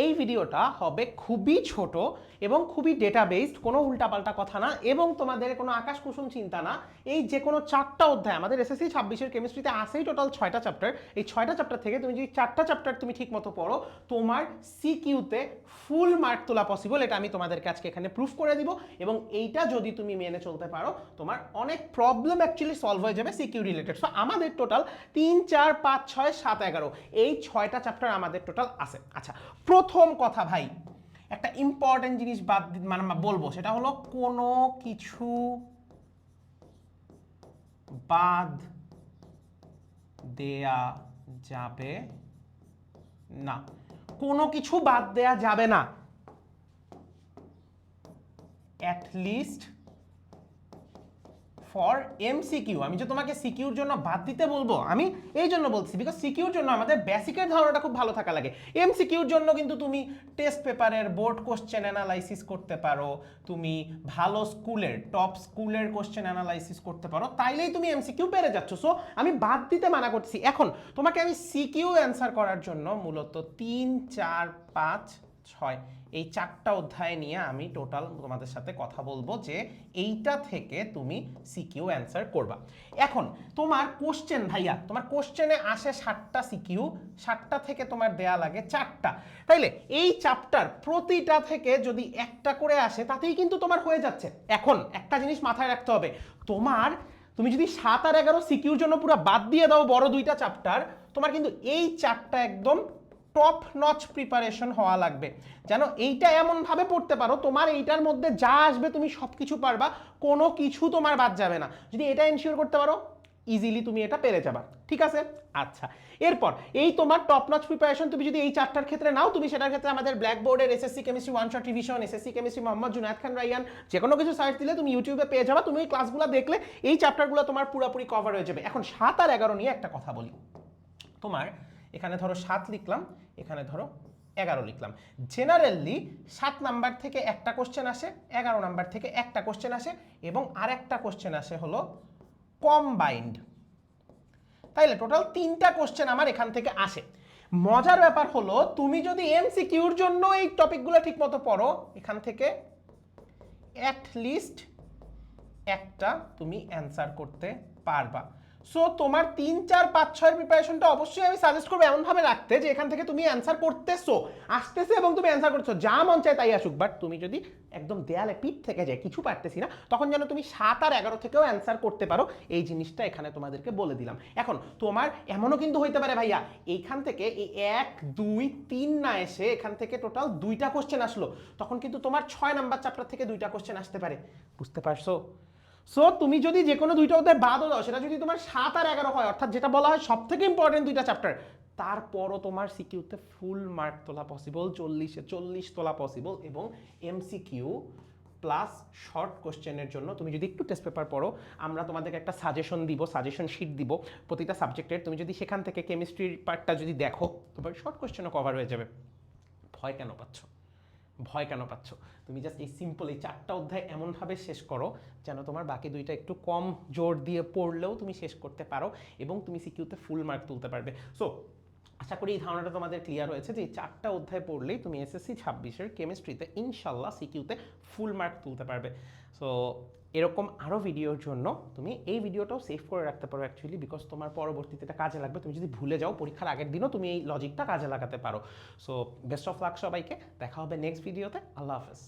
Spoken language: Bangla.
এই ভিডিওটা হবে খুবই ছোট এবং খুবই ডেটা বেসড, কোনো উল্টাপাল্টা কথা না এবং তোমাদের কোনো আকাশ কুসুম চিন্তা না। এই যে কোনো 4টা অধ্যায় আমাদের এসএসসি 26-এর কেমিস্ট্রিতে আসেই টোটাল 6টা চ্যাপ্টার। এই 6টা চ্যাপ্টার থেকে তুমি যদি 4টা চ্যাপ্টার তুমি ঠিক মতো পড়ো, তোমার সিকিউতে ফুল মার্ক তোলা পসিবল। এটা আমি তোমাদেরকে আজকে এখানে প্রুফ করে দিব এবং এইটা যদি তুমি মেনে চলতে পারো, তোমার অনেক প্রবলেম অ্যাকচুয়ালি সলভ হয়ে যাবে সিকিউ রিলেটেড। সো আমাদের টোটাল 3, 4, 5, 6, 7, 11 এই 6টা চ্যাপ্টার আমাদের টোটাল আছে। আচ্ছা, প্রথম কথা ভাই, একটা ইম্পর্টেন্ট জিনিস মানে বলবো, সেটা হলো কোনো কিছু বাদ দেয়া যাবে না। কোনো কিছু বাদ দেয়া যাবে না, অ্যাট লিস্ট ফর এমসিকিউ। আমি যে তোমাকে সিকিউর জন্য বাদ দিতে বলবো, আমি এই জন্য বলছি বিকজ সিকিউর জন্য আমাদের বেসিকের ধারণাটা খুব ভালো থাকা লাগে। এমসিকিউর জন্য কিন্তু তুমি টেস্ট পেপারের বোর্ড কোশ্চেন অ্যানালাইসিস করতে পারো, তুমি ভালো স্কুলের টপ স্কুলের কোশ্চেন অ্যানালাইসিস করতে পারো, তাইলেই তুমি এমসিকিউ পেরে যাচ্ছ। সো আমি বাদ দিতে মানা করছি। এখন তোমাকে আমি সিকিউ অ্যান্সার করার জন্য মূলত 3, 4, 5, 6 এই 4টা অধ্যায় নিয়ে আমি টোটাল তোমাদের সাথে কথা বলবো যে এইটা থেকে তুমি সিকিউ অ্যান্সার করবা। এখন তোমার কোশ্চেন ভাইয়া, তোমার কোশ্চেনে আসে 7টা সিকিউ, 7টা থেকে তোমার দেয়া লাগে 4টা। তাইলে এই চ্যাপ্টার প্রতিটা থেকে যদি একটা করে আসে তাতেই কিন্তু তোমার হয়ে যাচ্ছে। এখন একটা জিনিস মাথায় রাখতে হবে, তুমি যদি 7 আর 11 সিকিউর জন্য পুরো বাদ দিয়ে দাও বড় 2টা চ্যাপ্টার, তোমার কিন্তু এই 4টা একদম টপ নচ প্রিপারেশন হওয়া লাগবে, যেন এইটা এমনভাবে পড়তে পারো তোমার এইটার মধ্যে যা আসবে তুমি সব কিছু পারবা, কোনো কিছু তোমার বাদ যাবে না। যদি এটা এনশিওর করতে পারো, ইজিলি তুমি এটা পেরে যাবা। ঠিক আছে? আচ্ছা, এরপর এই তোমার টপ নচ প্রিপারেশন তুমি যদি এই 4টার ক্ষেত্রে নাও, তুমি সেটার ক্ষেত্রে আমাদের ব্ল্যাকবোর্ডের SSC chemistry one shot revision, SSC chemistry Mohammad Junayed Khan Raiyan, যে কোনো কিছু সার্চ দিলে তুমি ইউটিউবে পেয়ে যাবা। তুমি এই ক্লাসগুলো দেখলে এই চ্যাপ্টারগুলো তোমার পুরোপুরি কভার হয়ে যাবে। এখন 7 আর 11 নিয়ে একটা কথা বলি। তোমার এখানে ধরো 7 লিখলাম, এখানে ধরো 11 লিখলাম। জেনারেলি 7 নাম্বার থেকে একটা কোশ্চেন আসে, 11 নাম্বার থেকে একটা কোশ্চেন আসে এবং আরেকটা কোশ্চেন আসে হলো কম্বাইন্ড। তাইলে টোটাল 3টা কোশ্চেন আমার এখান থেকে আসে। মজার ব্যাপার হলো, তুমি যদি এমসিকিউর জন্য এই টপিকগুলো ঠিক মতো পড়ো, এখান থেকে অ্যাট লিস্ট একটা তুমি অ্যান্সার করতে পারবা। সো তোমার 3, 4, 5, 6 প্রিপারেশনটা অবশ্যই আমি সাজেস্ট করবো এমনভাবে রাখতে যে এখান থেকে তুমি অ্যান্সার করতেছো, আসতেছে এবং তুমি অ্যান্সার করছো, যা মন চায় তাই আসুক। বাট তুমি যদি একদম দেয়ালে পিঠ থেকে যায় কিছু পারতেছি না, তখন যেন তুমি 7 আর 11 থেকেও অ্যান্সার করতে পারো, এই জিনিসটা এখানে তোমাদেরকে বলে দিলাম। এখন তোমার এমনও কিন্তু হইতে পারে ভাইয়া, এইখান থেকে এই 1, 2, 3 না এসে এখান থেকে টোটাল 2টা কোশ্চেন আসলো, তখন কিন্তু তোমার 6 নাম্বার চ্যাপ্টার থেকে 2টা কোশ্চেন আসতে পারে। বুঝতে পারছো? সো তুমি যদি যে কোনো 2টা অধ্যায় বাদও দাও, সেটা যদি তোমার 7 আর 11 হয়, অর্থাৎ যেটা বলা হয় সব থেকে ইম্পর্টেন্ট 2টা চ্যাপ্টার, তারপরও তোমার সিকিউতে ফুল মার্ক তোলা পসিবল, 40-এ 40 তোলা পসিবল। এবং এমসিকিউ প্লাস শর্ট কোশ্চেনের জন্য তুমি যদি একটু টেস্ট পেপার পড়ো, আমরা তোমাদেরকে একটা সাজেশন দিব, সাজেশন শিট দিব প্রতিটা সাবজেক্টের। তুমি যদি সেখান থেকে কেমিস্ট্রির পার্টটা যদি দেখো, তোমার শর্ট কোশ্চেনও কভার হয়ে যাবে। ভয় কেন পাচ্ছ? ভয় কেন পাচ্ছ? তুমি জাস্ট এই সিম্পল এই 4টা অধ্যায় এমনভাবে শেষ করো যেন তোমার বাকি 2টা একটু কম জোর দিয়ে পড়লেও তুমি শেষ করতে পারো এবং তুমি সিকিউতে ফুল মার্ক তুলতে পারবে। সো আশা করি এই ধারণাটা তোমাদের ক্লিয়ার হয়েছে যে এই 4টা অধ্যায় পড়লেই তুমি এসএসসি 26-এর কেমিস্ট্রিতে ইনশাল্লাহ সিকিউতে ফুল মার্ক তুলতে পারবে। সো এরকম আরও ভিডিওর জন্য তুমি এই ভিডিওটাও সেভ করে রাখতে পারো অ্যাকচুয়ালি, বিকজ তোমার পরবর্তীতে এটা কাজে লাগবে। তুমি যদি ভুলে যাও, পরীক্ষার আগের দিনও তুমি এই লজিকটা কাজে লাগাতে পারো। সো বেস্ট অফ লাক সবাইকে, দেখা হবে নেক্সট ভিডিওতে। আল্লাহ হাফেজ।